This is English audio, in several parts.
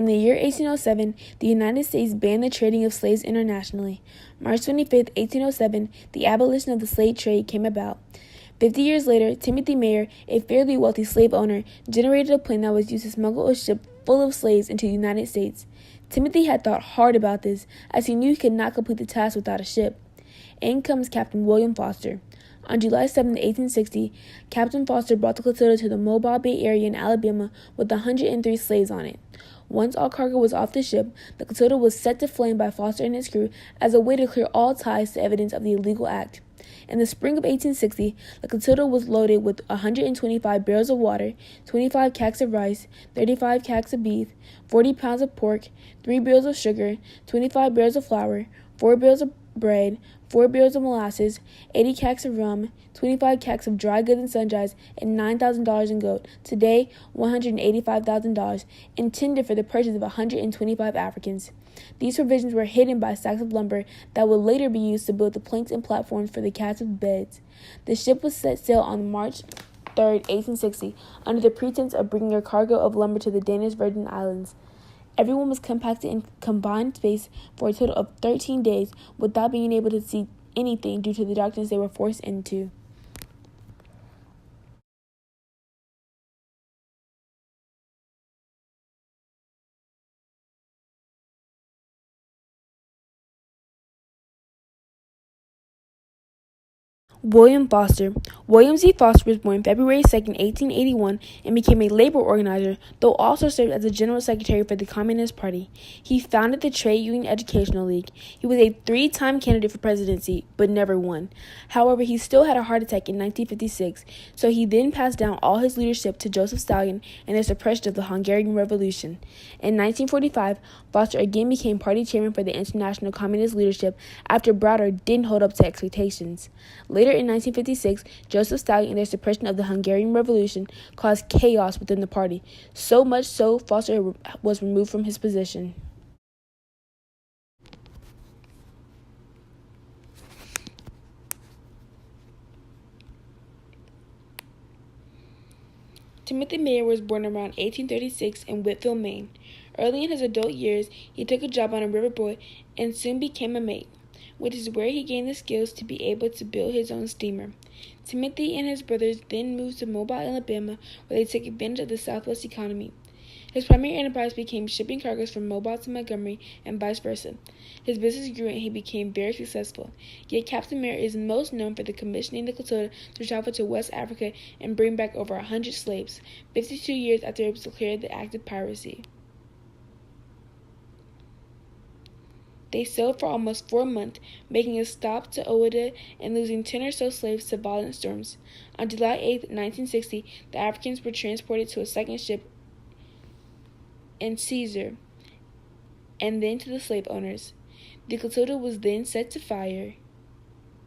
In the year 1807, the United States banned the trading of slaves internationally. March 25, 1807, the abolition of the slave trade came about. 50 years later, Timothy Mayer, a fairly wealthy slave owner, generated a plan that was used to smuggle a ship full of slaves into the United States. Timothy had thought hard about this, as he knew he could not complete the task without a ship. In comes Captain William Foster. On July 7, 1860, Captain Foster brought the Clotilda to the Mobile Bay area in Alabama with 103 slaves on it. Once all cargo was off the ship, the Clotilda was set to flame by Foster and his crew as a way to clear all ties to evidence of the illegal act. In the spring of 1860, the Clotilda was loaded with 125 barrels of water, 25 casks of rice, 35 casks of beef, 40 pounds of pork, 3 barrels of sugar, 25 barrels of flour, 4 barrels of bread, 4 barrels of molasses, 80 casks of rum, 25 casks of dry goods and sundries, and $9,000 in gold, today $185,000, intended for the purchase of 125 Africans. These provisions were hidden by sacks of lumber that would later be used to build the planks and platforms for the captives' beds. The ship was set sail on March 3, 1860, under the pretense of bringing a cargo of lumber to the Danish Virgin Islands. Everyone was compacted in confined space for a total of 13 days without being able to see anything due to the darkness they were forced into. William Foster. William Z. Foster was born February 2, 1881, and became a labor organizer, though also served as a general secretary for the Communist Party. He founded the Trade Union Educational League. He was a 3-time candidate for presidency, but never won. However, he still had a heart attack in 1956, so he then passed down all his leadership to Joseph Stalin and the suppression of the Hungarian Revolution. In 1945, Foster again became party chairman for the International Communist leadership after Browder didn't hold up to expectations. Later in 1956, Joseph Stalin and their suppression of the Hungarian Revolution caused chaos within the party, so much so Foster was removed from his position. Timothy Mayer was born around 1836 in Whitfield, Maine. Early in his adult years, he took a job on a riverboat and soon became a mate, which is where he gained the skills to be able to build his own steamer. Timothy and his brothers then moved to Mobile, Alabama, where they took advantage of the Southwest economy. His primary enterprise became shipping cargoes from Mobile to Montgomery and vice versa. His business grew and he became very successful. Yet Captain Mayer is most known for the commissioning the Clotilda to travel to West Africa and bring back over 100 slaves, 52 years after it was declared the act of piracy. They sailed for almost 4 months, making a stop to Ouida and losing 10 or so slaves to violent storms. On July 8, 1960, the Africans were transported to a second ship in Caesar, and then to the slave owners. The Clotilda was then set to fire,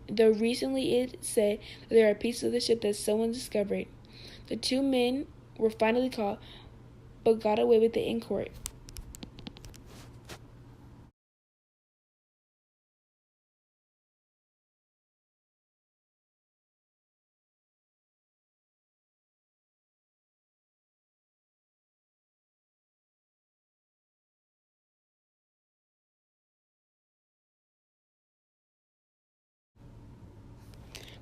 though recently it said that there are pieces of the ship that someone discovered. The 2 men were finally caught, but got away with it in court.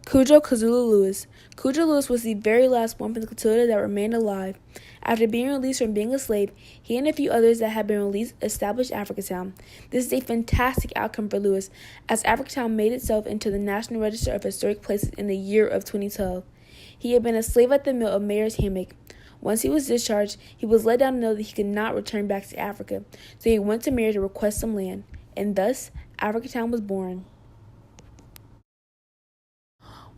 Cujo Kazula Lewis. Cujo Lewis was the very last one from the Clotilda that remained alive. After being released from being a slave, he and a few others that had been released established Africatown. This is a fantastic outcome for Lewis, as Africatown made itself into the National Register of Historic Places in the year of 2012. He had been a slave at the mill of Mayer's Hammock. Once he was discharged, he was let down to know that he could not return back to Africa, so he went to Mayer to request some land, and thus Africatown was born.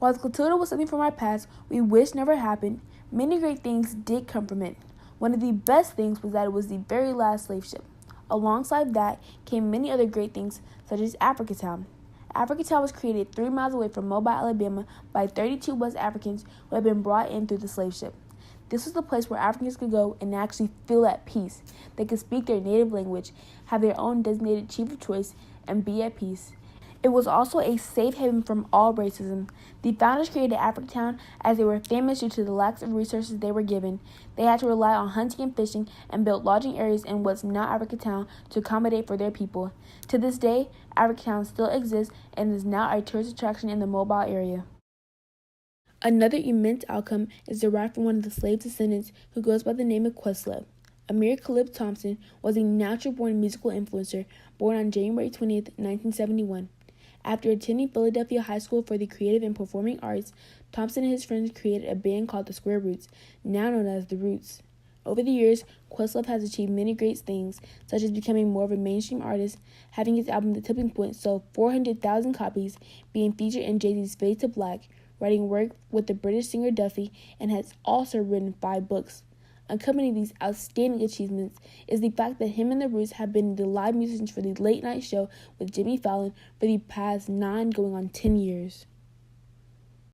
While the Clotilda was something from our past we wish never happened, many great things did come from it. One of the best things was that it was the very last slave ship. Alongside that came many other great things, such as Africatown. Africatown was created 3 miles away from Mobile, Alabama by 32 West Africans who had been brought in through the slave ship. This was the place where Africans could go and actually feel at peace. They could speak their native language, have their own designated chief of choice, and be at peace. It was also a safe haven from all racism. The founders created Africatown as they were famous due to the lack of resources they were given. They had to rely on hunting and fishing and built lodging areas in what's now Africatown to accommodate for their people. To this day, Africatown still exists and is now a tourist attraction in the Mobile area. Another immense outcome is derived from one of the slave descendants who goes by the name of Questlove. Amir Caleb Thompson was a natural-born musical influencer born on January 20th, 1971. After attending Philadelphia High School for the Creative and Performing Arts, Thompson and his friends created a band called the Square Roots, now known as The Roots. Over the years, Questlove has achieved many great things, such as becoming more of a mainstream artist, having his album The Tipping Point sold 400,000 copies, being featured in Jay-Z's Fade to Black, writing work with the British singer Duffy, and has also written 5 books. Accompanying these outstanding achievements is the fact that him and the Roots have been the live musicians for the Late Night Show with Jimmy Fallon for the past 9 going on 10 years.